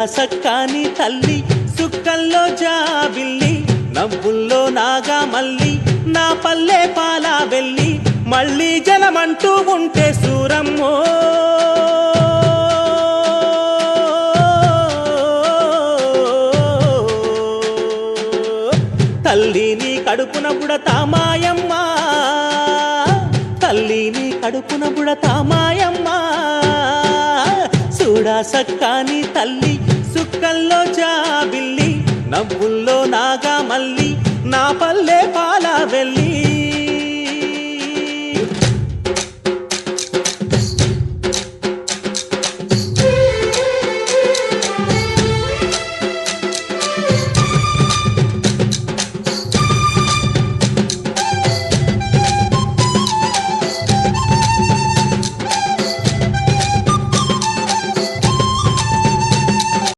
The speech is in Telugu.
సక్కాని తల్లి సుక్కల్లో జాబిల్లి నవ్వుల్లో నాగా మల్లి నా పల్లె పాలా వెళ్ళి మళ్ళీ జనమంటూ ఉంటే సూరమ్మో తల్లిని కడుపున బుడతా మాయమ్మ తల్లిని కడుపున బుడతా మాయమ్మ చూడా సక్కాని తల్లి సుక్కల్లో జాబిల్లి నవ్వుల్లో నాగా మల్లి నా పల్లె